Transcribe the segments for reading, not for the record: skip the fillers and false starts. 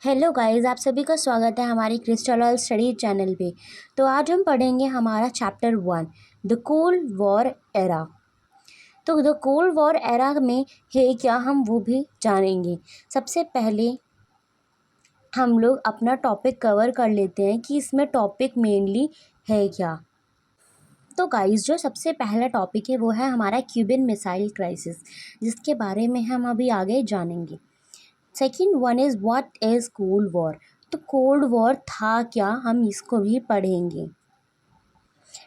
Hello guys, आप सभी का स्वागत है हमारी क्रिस्टल ऑयल स्टडी चैनल पे। तो आज हम पढ़ेंगे हमारा chapter 1 the cold war era. तो द कोल्ड वॉर एरा में है क्या, हम वो भी जानेंगे। सबसे पहले हम लोग अपना टॉपिक कवर कर लेते हैं कि इसमें टॉपिक मेनली है क्या। तो गाइस, जो सबसे पहला टॉपिक है वो है हमारा क्यूबन मिसाइल क्राइसिस, जिसके बारे में हम अभी आगे जानेंगे। Second one is what is cold war. तो कोल्ड वॉर था क्या, हम इसको भी पढ़ेंगे।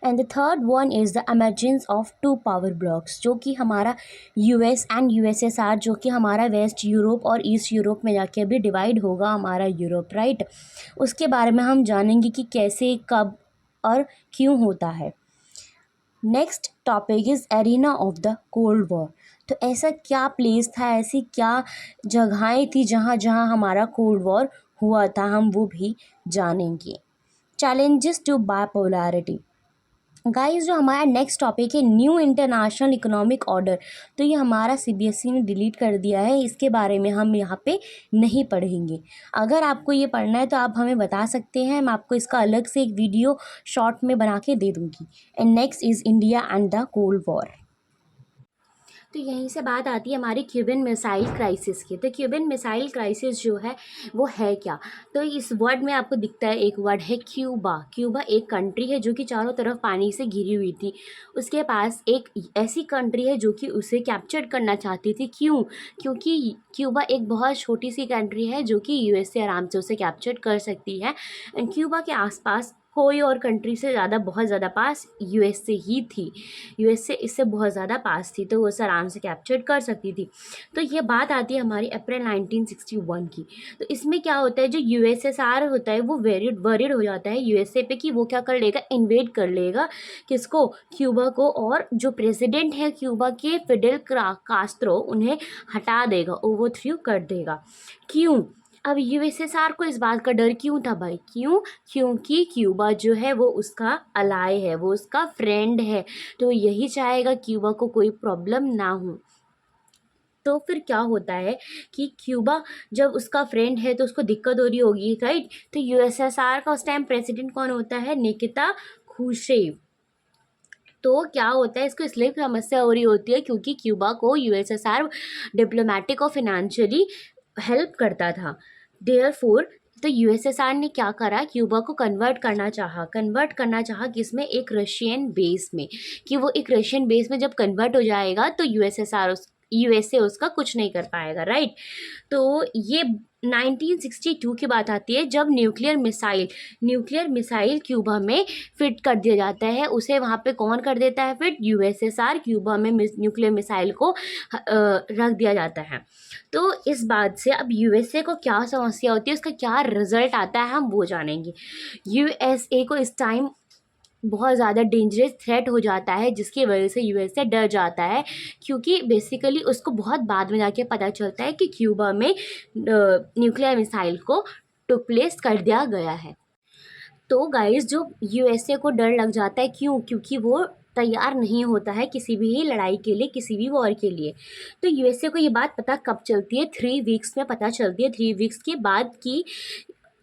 And the third one is the emergence of two power blocs, जो कि हमारा यूएस एंड यूएसएसआर, जो कि हमारा वेस्ट यूरोप और ईस्ट यूरोप में जाके अभी डिवाइड होगा हमारा यूरोप, राइट। उसके बारे में हम जानेंगे कि कैसे, कब और क्यों होता है। Next topic is arena of the cold war. तो ऐसा क्या प्लेस था, ऐसी क्या जगहें थी जहाँ जहाँ हमारा कोल्ड वॉर हुआ था, हम वो भी जानेंगे। Challenges to bipolarity. गाइस, जो हमारा नेक्स्ट टॉपिक है न्यू इंटरनेशनल इकोनॉमिक ऑर्डर। तो ये हमारा सीबीएसई ने डिलीट कर दिया है, इसके बारे में हम यहाँ पे नहीं पढ़ेंगे। अगर आपको ये पढ़ना है तो आप हमें बता सकते हैं, मैं आपको इसका अलग से एक वीडियो शॉर्ट में बना के दे दूँगी। And next is India and the cold war. तो यहीं से बात आती है हमारी क्यूबन मिसाइल क्राइसिस की। तो क्यूबन मिसाइल क्राइसिस जो है वो है क्या। तो इस वर्ड में आपको दिखता है एक वर्ड है क्यूबा। क्यूबा एक कंट्री है जो कि चारों तरफ पानी से घिरी हुई थी। उसके पास एक ऐसी कंट्री है जो कि उसे कैप्चर करना चाहती थी। क्यों? क्योंकि क्यूबा एक बहुत छोटी सी कंट्री है जो कि यूएस से आराम से उसे कैप्चर कर सकती है। एंड क्यूबा के आसपास कोई और कंट्री से ज़्यादा, बहुत ज़्यादा पास यूएस से ही थी। यूएस से इससे बहुत ज़्यादा पास थी, तो वो उसे आराम से कैप्चर कर सकती थी। तो ये बात आती है हमारी अप्रैल 1961 की। तो इसमें क्या होता है, जो यूएसएसआर होता है वो वरीड हो जाता है यूएसए पे कि वो क्या कर लेगा, इन्वेड कर लेगा किसको, क्यूबा को। और जो प्रेसिडेंट है क्यूबा के, फिडेल कास्त्रो, उन्हें हटा देगा, ओवरथ्रो कर देगा। क्यों? अब यूएसएसआर को इस बात का डर क्यों था भाई? क्यों? क्योंकि क्यूबा जो है वो उसका अलाय है, वो उसका फ्रेंड है। तो यही चाहेगा क्यूबा को कोई प्रॉब्लम ना हो। तो फिर क्या होता है कि क्यूबा जब उसका फ्रेंड है तो उसको दिक्कत हो रही होगी, राइट। तो यूएसएसआर का उस टाइम प्रेसिडेंट कौन होता है? निकिता खुश्चेव। तो क्या होता है, इसको इसलिए समस्या हो रही होती है क्योंकि क्यूबा को यूएसएसआर डिप्लोमेटिक और फिनेंशियली हेल्प करता था। देयरफॉर तो यूएसएसआर ने क्या करा, क्यूबा को कन्वर्ट करना चाहा किसमें? एक रशियन बेस में। कि वो एक रशियन बेस में जब कन्वर्ट हो जाएगा तो यूएसए उसका कुछ नहीं कर पाएगा, राइट। तो ये 1962 की बात आती है जब न्यूक्लियर मिसाइल क्यूबा में फिट कर दिया जाता है। उसे वहाँ पे कौन कर देता है फिट? यूएसएसआर। क्यूबा में न्यूक्लियर मिसाइल को रख दिया जाता है। तो इस बात से अब यूएसए को क्या समस्या होती है, उसका क्या रिजल्ट आता है, हम वो जानेंगे। यूएसए को इस टाइम बहुत ज़्यादा डेंजरस थ्रेट हो जाता है, जिसकी वजह से यूएसए डर जाता है। क्योंकि बेसिकली उसको बहुत बाद में जाके पता चलता है कि क्यूबा में न्यूक्लियर मिसाइल को टुक प्लेस कर दिया गया है। तो गाइस, जो यूएसए को डर लग जाता है, क्यों? क्योंकि वो तैयार नहीं होता है किसी भी लड़ाई के लिए, किसी भी वॉर के लिए। तो यूएसए को ये बात पता कब चलती है? 3 वीक्स में पता चलती है। 3 वीक्स के बाद की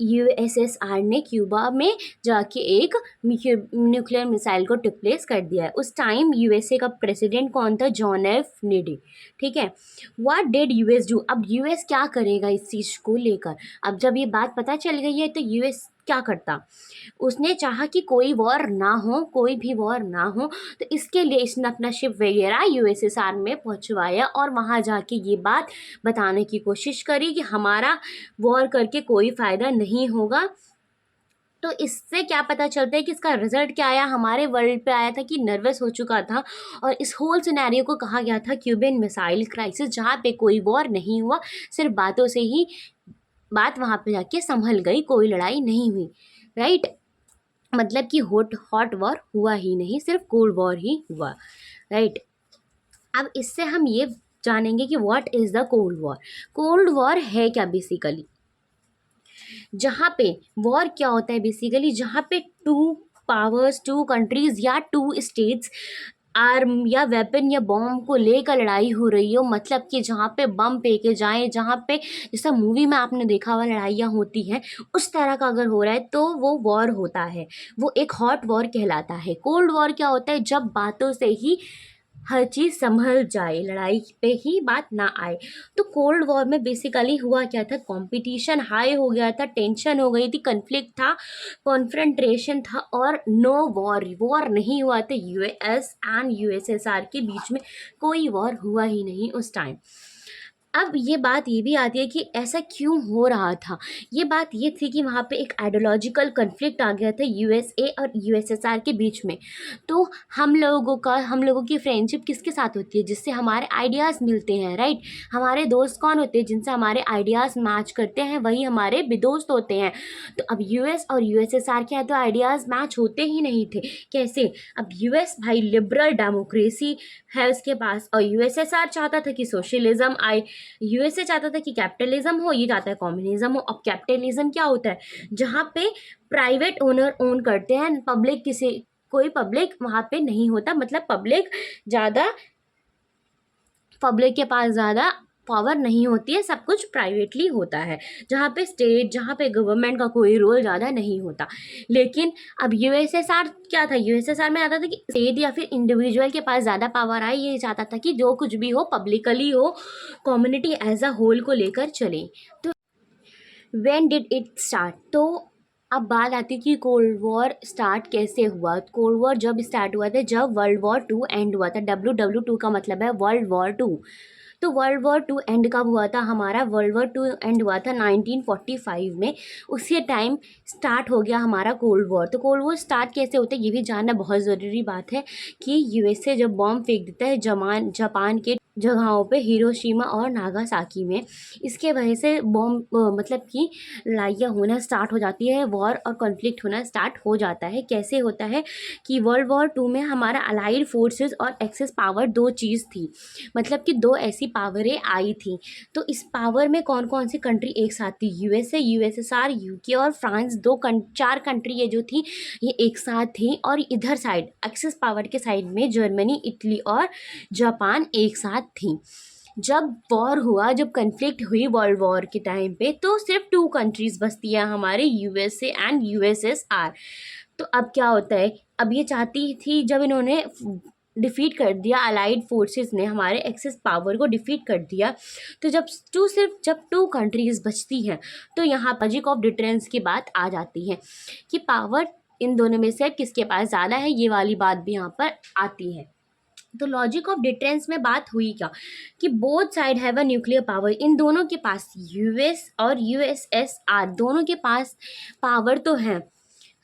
यूएसएसआर ने क्यूबा में जाके एक न्यूक्लियर मिसाइल को डिप्लेस कर दिया है। उस टाइम यूएसए का प्रेसिडेंट कौन था? जॉन एफ नेडी, ठीक है। What did US do? अब यूएस क्या करेगा इस चीज़ को लेकर? अब जब ये बात पता चल गई है तो यूएस क्या करता? उसने चाहा कि कोई वॉर ना हो, कोई भी वॉर ना हो। तो इसके लिए इसने अपना शिप वगैरह यूएसएसआर में पहुंचवाया और वहां जाके ये बात बताने की कोशिश करी कि हमारा वॉर करके कोई फ़ायदा नहीं होगा। तो इससे क्या पता चलता है कि इसका रिजल्ट क्या आया, हमारे वर्ल्ड पे आया था कि नर्वस हो चुका था। और इस होल सिनेरियो को कहा गया था क्यूबन मिसाइल क्राइसिस, जहाँ पे कोई वॉर नहीं हुआ, सिर्फ बातों से ही बात वहाँ पे जाके संभल गई, कोई लड़ाई नहीं हुई, राइट। मतलब कि हॉट वॉर हुआ ही नहीं, सिर्फ कोल्ड वॉर ही हुआ, राइट। अब इससे हम ये जानेंगे कि what is the cold war. Cold war है क्या बेसिकली? जहाँ पे वॉर क्या होता है बेसिकली, जहाँ पे टू पावर्स, टू कंट्रीज या टू स्टेट्स आर्म या वेपन या बॉम्ब को लेकर लड़ाई हो रही हो, मतलब कि जहाँ पे बम फेंके जाएं, जहाँ पे जैसा मूवी में आपने देखा हुआ लड़ाइयाँ होती हैं उस तरह का अगर हो रहा है तो वो वॉर होता है, वो एक हॉट वॉर कहलाता है। कोल्ड वॉर क्या होता है, जब बातों से ही हर चीज़ संभल जाए, लड़ाई पे ही बात ना आए। तो कोल्ड वॉर में बेसिकली हुआ क्या था, कंपटीशन हाई हो गया था, टेंशन हो गई थी, कन्फ्लिक्ट था, कॉन्फ्रंट्रेशन था और नो वॉर, वॉर नहीं हुआ था यूएस एंड यूएसएसआर के बीच में, कोई वॉर हुआ ही नहीं उस टाइम। अब ये बात ये भी आती है कि ऐसा क्यों हो रहा था। ये बात ये थी कि वहाँ पे एक आइडियोलॉजिकल कन्फ्लिक्ट आ गया था यूएसए और यूएसएसआर के बीच में। तो हम लोगों की फ्रेंडशिप किसके साथ होती है, जिससे हमारे आइडियाज़ मिलते हैं, राइट। हमारे दोस्त कौन होते हैं, जिनसे हमारे आइडियाज़ मैच करते हैं, वही हमारे भी दोस्त होते हैं। तो अब यूएस और यूएसएसआर के यहाँ तो आइडियाज़ मैच होते ही नहीं थे। कैसे, अब यूएस भाई लिबरल डेमोक्रेसी है उसके पास, और यूएसएसआर चाहता था कि सोशलिज्म आए। यूएसए चाहता था कि कैपिटलिज्म हो, ये चाहता है कम्युनिज्म हो। अब कैपिटलिज्म क्या होता है, जहाँ पे प्राइवेट ओनर ओन करते हैं, पब्लिक कोई पब्लिक वहाँ पे नहीं होता, मतलब पब्लिक के पास ज़्यादा पावर नहीं होती है, सब कुछ प्राइवेटली होता है, जहाँ पे स्टेट, जहाँ पे गवर्नमेंट का कोई रोल ज़्यादा नहीं होता। लेकिन अब यूएसएसआर क्या था, यूएसएसआर में आता था कि स्टेट या फिर इंडिविजुअल के पास ज़्यादा पावर आए, ये चाहता था कि जो कुछ भी हो पब्लिकली हो, कम्युनिटी एज अ होल को लेकर चले। तो व्हेन डिड इट स्टार्ट, तो अब बात आती है कि कोल्ड वॉर स्टार्ट कैसे हुआ। कोल्ड वॉर जब स्टार्ट हुआ था, जब वर्ल्ड वॉर टू एंड हुआ था। WW2 का मतलब है वर्ल्ड वॉर टू। तो वर्ल्ड वॉर टू एंड कब हुआ था हमारा, वर्ल्ड वॉर टू एंड हुआ था 1945 में। उसी टाइम स्टार्ट हो गया हमारा कोल्ड वॉर। तो कोल्ड वॉर स्टार्ट कैसे होता है ये भी जानना बहुत ज़रूरी बात है कि यूएसए जब बॉम्ब फेंक देता है जापान के जगहों पे, हिरोशिमा और नागासाकी में, इसके वजह से बॉम्ब मतलब कि लड़ाइयाँ होना स्टार्ट हो जाती है, वॉर और कॉन्फ्लिक्ट होना स्टार्ट हो जाता है। कैसे होता है कि वर्ल्ड वॉर टू में हमारा अलाइड फोर्सेस और एक्सेस पावर दो चीज़ थी, मतलब कि दो ऐसी पावरें आई थी। तो इस पावर में कौन कौन सी कंट्री एक साथ थी, यूएसए, यूएसएसआर, यूके और फ्रांस, चार कंट्री ये जो थी ये एक साथ थी। और इधर साइड एक्सेस पावर के साइड में जर्मनी, इटली और जापान एक साथ थी। जब वॉर हुआ, जब कन्फ्लिक्ट हुई वर्ल्ड वॉर के टाइम पे, तो सिर्फ टू कंट्रीज़ बचती हैं हमारे, यूएसए एंड यूएसएसआर। तो अब क्या होता है, अब ये चाहती थी, जब इन्होंने डिफ़ीट कर दिया, अलाइड फोर्सेस ने हमारे एक्सेस पावर को डिफ़ीट कर दिया, तो जब टू कंट्रीज़ बचती हैं तो यहाँ लॉजिक ऑफ डिफरेंस की बात आ जाती है कि पावर इन दोनों में से किसके पास ज़्यादा है, ये वाली बात भी यहाँ पर आती है। तो लॉजिक ऑफ डिफरेंस में बात हुई क्या कि both side have a nuclear power, इन दोनों के पास, यूएस और यूएसएसआर दोनों के पास पावर तो है,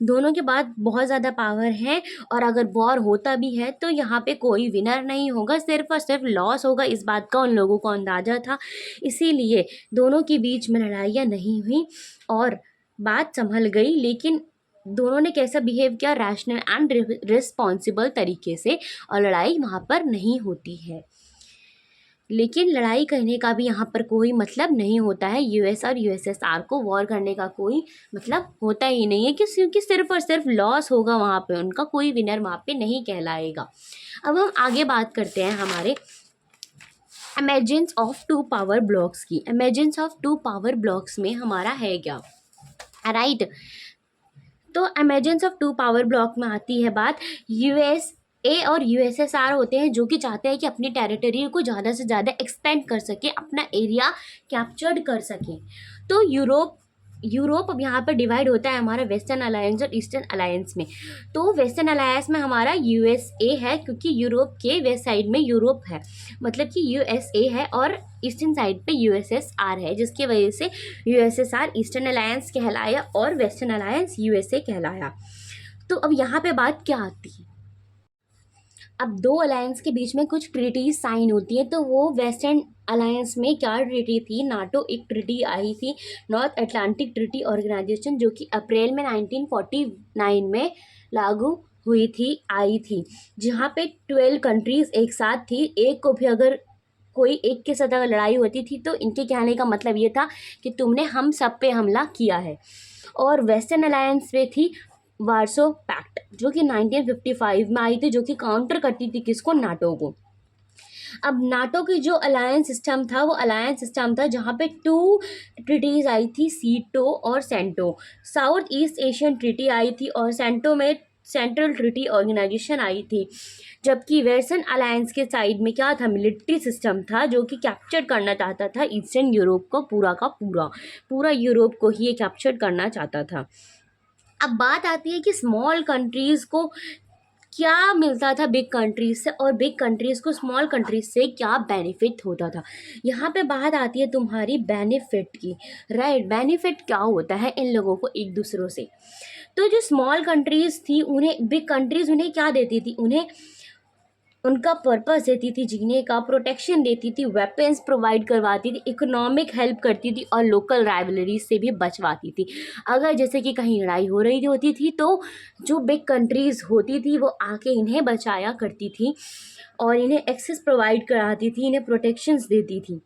दोनों के पास बहुत ज़्यादा पावर है। और अगर वॉर होता भी है तो यहाँ पे कोई विनर नहीं होगा, सिर्फ और सिर्फ लॉस होगा, इस बात का उन लोगों को अंदाज़ा था। इसीलिए दोनों के बीच में लड़ाइयाँ नहीं हुई और बात संभल गई। लेकिन दोनों ने कैसा बिहेव किया, रैशनल एंड रिस्पॉन्सिबल तरीके से, और लड़ाई वहाँ पर नहीं होती है। लेकिन लड़ाई करने का भी यहाँ पर कोई मतलब नहीं होता है, यूएस और यूएसएसआर को वॉर करने का कोई मतलब होता ही नहीं है, क्योंकि सिर्फ और सिर्फ लॉस होगा वहाँ पे, उनका कोई विनर वहाँ पे नहीं कहलाएगा। अब हम आगे बात करते हैं हमारे इमेजेंस ऑफ टू पावर ब्लॉक्स की। इमेजेंस ऑफ टू पावर ब्लॉक्स में हमारा है क्या, राइट। तो इमेजेंस ऑफ टू पावर ब्लॉक में आती है बात, यूएसए और यूएसएसआर होते हैं जो कि चाहते हैं कि अपनी टेरिटरी को ज़्यादा से ज़्यादा एक्सपेंड कर सके, अपना एरिया कैप्चर्ड कर सकें। तो यूरोप अब यहाँ पर डिवाइड होता है हमारा वेस्टर्न अलायंस और ईस्टर्न अलायंस में। तो वेस्टर्न अलायंस में हमारा यूएसए है, क्योंकि यूरोप के वेस्ट साइड में यूरोप है, मतलब कि यूएसए है, और ईस्टर्न साइड पे यूएसएसआर है, जिसकी वजह से यूएसएसआर ईस्टर्न अलायंस कहलाया और वेस्टर्न अलायंस यूएसए कहलाया। तो अब यहाँ पे बात क्या आती है, अब दो अलायंस के बीच में कुछ ट्रीटीज साइन होती है। तो वो वेस्टर्न अलायंस में क्या ट्रीटी थी, नाटो एक ट्रीटी आई थी, नॉर्थ अटलांटिक ट्रीटी ऑर्गेनाइजेशन, जो कि अप्रैल में 1949 में लागू हुई थी, आई थी, जहाँ पे 12 कंट्रीज़ एक साथ थी। एक को भी अगर कोई एक के साथ अगर लड़ाई होती थी तो इनके कहने का मतलब ये था कि तुमने हम सब पे हमला किया है। और वेस्टर्न अलायंस पे थी वार्सो पैक्ट जो कि 1955 में आई थी, जो कि काउंटर करती थी किसको, नाटो को। अब नाटो की जो अलायंस सिस्टम था वो अलायंस सिस्टम था जहाँ पे 2 ट्रिटीज़ आई थी, सीटो और CENTO. South East Asian treaty आई थी और सेंटो में सेंट्रल ट्रिटी ऑर्गेनाइजेशन आई थी। जबकि वेस्टर्न अलायंस के साइड में क्या था, मिलिट्री सिस्टम था जो कि कैप्चर करना चाहता था ईस्टर्न यूरोप को, पूरा का पूरा यूरोप को ही ये कैप्चर करना चाहता था। अब बात आती है कि स्मॉल कंट्रीज़ को क्या मिलता था बिग कंट्रीज से, और बिग कंट्रीज को स्मॉल कंट्रीज से क्या बेनिफिट होता था। यहाँ पे बात आती है तुम्हारी बेनिफिट की, राइट। बेनिफिट क्या होता है इन लोगों को एक दूसरों से। तो जो स्मॉल कंट्रीज थी उन्हें बिग कंट्रीज उन्हें क्या देती थी, उन्हें उनका पर्पस देती थी जीने का, प्रोटेक्शन देती थी, वेपन्स प्रोवाइड करवाती थी, इकोनॉमिक हेल्प करती थी और लोकल राइवलरीज से भी बचवाती थी। अगर जैसे कि कहीं लड़ाई हो रही होती थी तो जो बिग कंट्रीज़ होती थी वो आके इन्हें बचाया करती थी और इन्हें एक्सेस प्रोवाइड कराती थी, इन्हें प्रोटेक्शंस देती थी।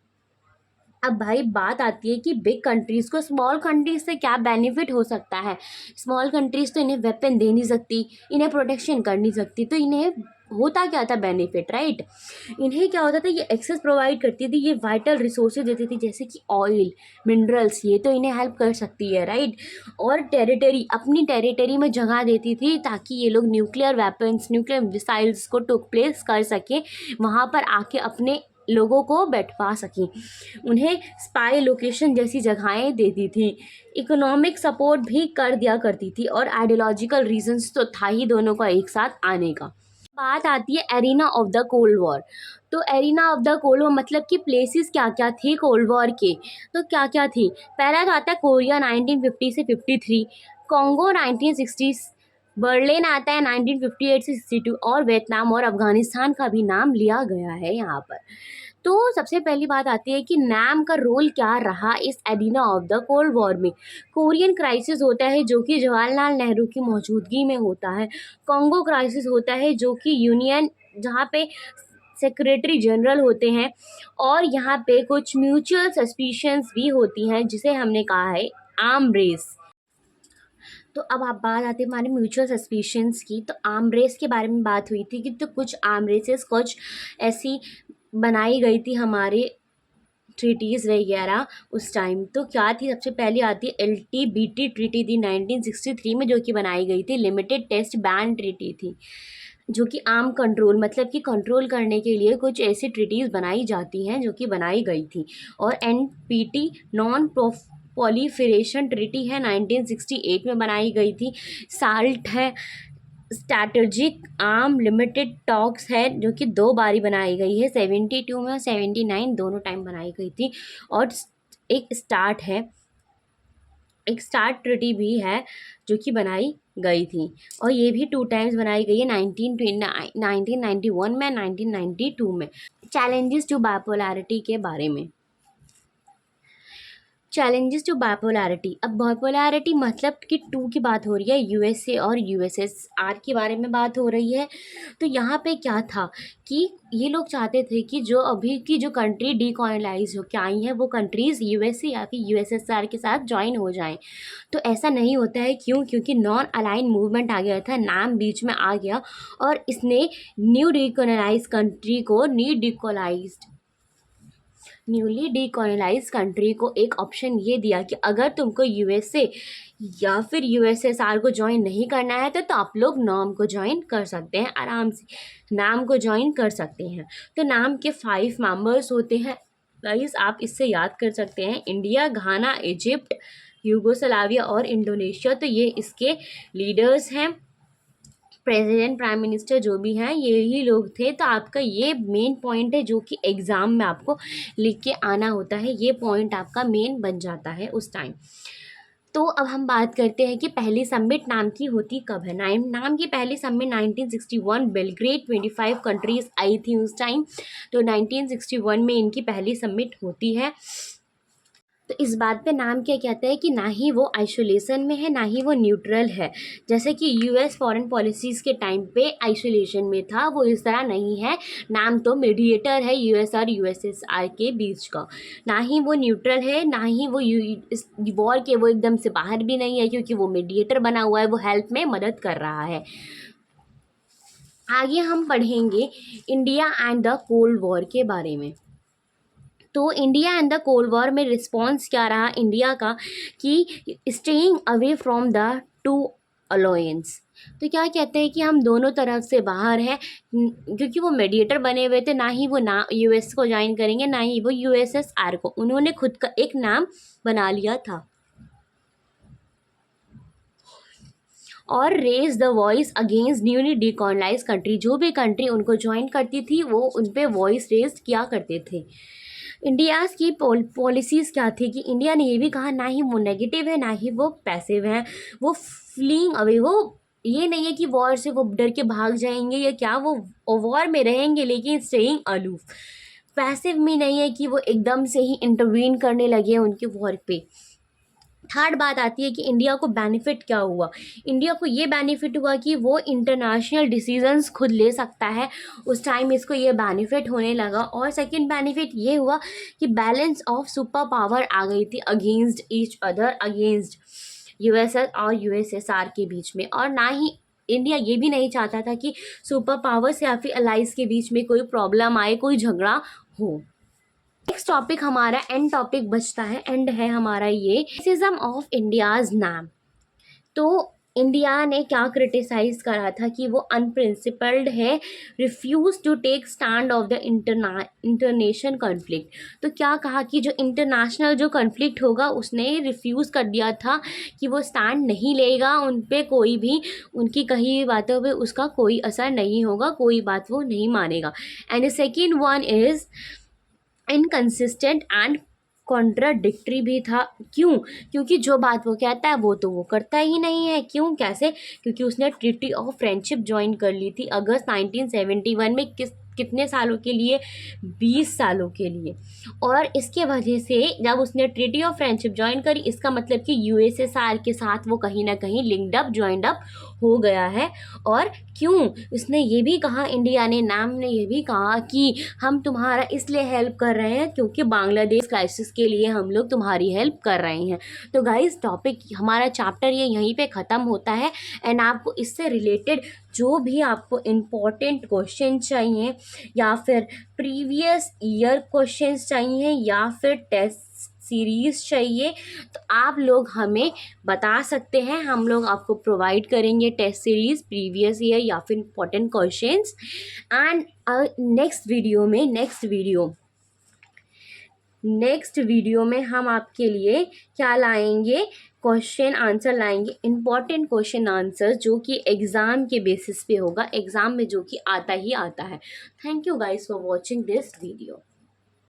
अब भाई बात आती है कि बिग कंट्रीज़ को स्मॉल कंट्रीज से क्या बेनिफिट हो सकता है। स्मॉल कंट्रीज़ तो इन्हें वेपन दे नहीं सकती, इन्हें प्रोटेक्शन कर नहीं सकती, तो इन्हें होता क्या था बेनिफिट, राइट। इन्हें क्या होता था, ये एक्सेस प्रोवाइड करती थी, ये वाइटल रिसोर्सेज देती थी जैसे कि ऑयल, मिनरल्स, ये तो इन्हें हेल्प कर सकती है, राइट। और टेरिटरी, अपनी टेरिटरी में जगह देती थी ताकि ये लोग न्यूक्लियर वेपन्स, न्यूक्लियर मिसाइल्स को टुक प्लेस कर सकें, वहाँ पर आके अपने लोगों को बैठवा सकें। उन्हें स्पाई लोकेशन जैसी जगहें देती थी, इकोनॉमिक सपोर्ट भी कर दिया करती थी और आइडियोलॉजिकल रीजंस तो था ही दोनों का एक साथ आने का। बात आती है arena of the cold war. तो arena of the cold war मतलब कि प्लेसेस क्या क्या थे कोल्ड वॉर के, तो क्या क्या थी। पहला तो आता है कोरिया 1950 से 53, कॉन्गो 1960, बर्लिन आता है 1958 से 62 और वियतनाम और अफगानिस्तान का भी नाम लिया गया है यहाँ पर। तो सबसे पहली बात आती है कि नाम का रोल क्या रहा इस arena of the cold war में। कोरियन क्राइसिस होता है जो कि जवाहरलाल नेहरू की मौजूदगी में होता है। कॉन्गो क्राइसिस होता है जो कि यूनियन, जहाँ पे सेक्रेटरी जनरल होते हैं, और यहाँ पे कुछ म्यूचुअल सस्पिशंस भी होती हैं जिसे हमने कहा है आर्म रेस। तो अब आप बात आती है हमारे म्यूचुअल सस्पिशंस की। तो आर्म रेस के बारे में बात हुई थी कि तो कुछ आर्म रेसेस कुछ ऐसी बनाई गई थी हमारे ट्रीटीज़ वगैरह उस टाइम। तो क्या थी, सबसे पहले आती है LTBT ट्रीटी थी 1963 में जो कि बनाई गई थी, लिमिटेड टेस्ट बैन ट्रीटी थी, जो कि आर्म कंट्रोल मतलब कि कंट्रोल करने के लिए कुछ ऐसी ट्रीटीज़ बनाई जाती हैं जो कि बनाई गई थी। और NPT नॉन प्रोलिफरेशन ट्रीटी है 1968 में बनाई गई थी। साल्ट है, स्ट्रैटेजिक आर्म लिमिटेड टॉक्स है जो कि 2 बारी बनाई गई है, 72 में और 79 दोनों टाइम बनाई गई थी। और एक स्टार्ट ट्रीटी भी है जो कि बनाई गई थी और ये भी 2 टाइम्स बनाई गई है, 1991 में, 1992 में। चैलेंजेस टू बाइपोलैरिटी के बारे में। Challenges to bipolarity. अब बाइपोलैरिटी मतलब कि 2 की बात हो रही है, USA और USSR के बारे में बात हो रही है। तो यहाँ पे क्या था कि ये लोग चाहते थे कि जो अभी की जो कंट्री डीकोलोनाइज हो के आई हैं वो कंट्रीज़ USA या फिर USSR के साथ ज्वाइन हो जाएं। तो ऐसा नहीं होता है, क्यों? क्योंकि नॉन अलाइन मूवमेंट आ गया था, नाम बीच में आ गया और इसने न्यूली डीकोलोनाइज कंट्री को एक ऑप्शन ये दिया कि अगर तुमको USA या फिर USSR को ज्वाइन नहीं करना है तो आप लोग नाम को ज्वाइन कर सकते हैं, आराम से नाम को ज्वाइन कर सकते हैं। तो नाम के 5 मेंबर्स होते हैं गाइस, आप इससे याद कर सकते हैं, इंडिया, घाना, इजिप्ट, यूगोस्लाविया और इंडोनेशिया। तो ये इसके लीडर्स हैं, प्रेसिडेंट, प्राइम मिनिस्टर जो भी हैं यही लोग थे। तो आपका ये मेन पॉइंट है जो कि एग्ज़ाम में आपको लिख के आना होता है, ये पॉइंट आपका मेन बन जाता है उस टाइम। तो अब हम बात करते हैं कि पहली समिट नाम की होती कब है। नाम की पहली समिट 1961 बेलग्रेड, 25 कंट्रीज़ आई थी उस टाइम। तो 1961 में इनकी पहली समिट होती है। तो इस बात पे नाम क्या कहता है कि ना ही वो आइसोलेशन में है ना ही वो न्यूट्रल है। जैसे कि यूएस फॉरेन पॉलिसीज़ के टाइम पे आइसोलेशन में था, वो इस तरह नहीं है। नाम तो मीडिएटर है यूएस और यूएसएसआर के बीच का। ना ही वो न्यूट्रल है, ना ही वो इस वॉर के वो एकदम से बाहर भी नहीं है, क्योंकि वो मीडिएटर बना हुआ है, वो हेल्प में मदद कर रहा है। आगे हम पढ़ेंगे India and the cold war के बारे में। तो India and the cold war में रिस्पॉन्स क्या रहा इंडिया का कि staying away from the two alliance. तो क्या कहते हैं कि हम दोनों तरफ से बाहर हैं, क्योंकि वो मीडिएटर बने हुए थे। ना ही वो ना यूएस को ज्वाइन करेंगे, ना ही वो यूएसएसआर को। उन्होंने खुद का एक नाम बना लिया था। और raise the voice against newly decolonize country. जो भी कंट्री उनको ज्वाइन करती थी वो उन पर वॉइस रेज किया करते थे। इंडियाज़ की पॉलिसीज़ क्या थी कि इंडिया ने ये भी कहा ना ही वो नेगेटिव है ना ही वो पैसिव है। वो फ्लीइंग अवे, वो ये नहीं है कि वॉर से वो डर के भाग जाएंगे या क्या, वो वॉर में रहेंगे लेकिन स्टेइंग अलूफ। पैसिव में नहीं है कि वो एकदम से ही इंटरवीन करने लगे उनके वॉर पे। थर्ड बात आती है कि इंडिया को बेनिफिट क्या हुआ। इंडिया को ये बेनिफिट हुआ कि वो इंटरनेशनल डिसीजंस खुद ले सकता है। उस टाइम इसको ये बेनिफिट होने लगा। और सेकंड बेनिफिट ये हुआ कि बैलेंस ऑफ सुपर पावर आ गई थी against each other, against USS और यूएसएसआर के बीच में। और ना ही इंडिया ये भी नहीं चाहता था कि सुपर पावर्स या फिर अलाइज के बीच में कोई प्रॉब्लम आए, कोई झगड़ा हो। नेक्स्ट टॉपिक हमारा एंड टॉपिक बचता है, एंड है हमारा ये क्रिटिसिज्म ऑफ इंडियाज नाम। तो इंडिया ने क्या क्रिटिसाइज करा था कि वो अनप्रिंसिपल्ड है, refuse to take stand of the international conflict. तो क्या कहा कि जो इंटरनेशनल जो कॉन्फ्लिक्ट होगा उसने रिफ्यूज़ कर दिया था कि वो स्टैंड नहीं लेगा उन पे, कोई भी उनकी कही हुई बातों पे उसका कोई असर नहीं होगा, कोई बात वो नहीं मानेगा। And the second one is inconsistent and contradictory भी था। क्यों? क्योंकि जो बात वो कहता है वो तो वो करता ही नहीं है। क्यों? कैसे? क्योंकि उसने ट्रीटी ऑफ फ्रेंडशिप ज्वाइन कर ली थी अगस्त 1971 में। कितने सालों के लिए? 20 सालों के लिए। और इसके वजह से जब उसने ट्रीटी ऑफ फ्रेंडशिप ज्वाइन करी, इसका मतलब कि यूएसएसआर के साथ वो कहीं ना कहीं लिंक्ड अप, ज्वाइंड अप हो गया है। और क्यों? उसने ये भी कहा, इंडिया ने, नाम ने ये भी कहा कि हम तुम्हारा इसलिए हेल्प कर रहे हैं क्योंकि बांग्लादेश क्राइसिस के लिए हम लोग तुम्हारी हेल्प कर रहे हैं। तो गाइस, टॉपिक हमारा चैप्टर ये यहीं पे ख़त्म होता है। एंड आपको इससे रिलेटेड जो भी आपको इम्पोर्टेंट क्वेश्चन चाहिए या फिर प्रीवियस ईयर क्वेश्चंस चाहिए या फिर टेस्ट सीरीज़ चाहिए, तो आप लोग हमें बता सकते हैं। हम लोग आपको प्रोवाइड करेंगे टेस्ट सीरीज़, प्रीवियस ईयर या फिर important questions. And next video में हम आपके लिए क्या लाएंगे? क्वेश्चन आंसर लाएंगे, इम्पॉर्टेंट क्वेश्चन आंसर जो कि एग्ज़ाम के बेसिस पे होगा, एग्ज़ाम में जो कि आता ही आता है। Thank you guys for watching this video.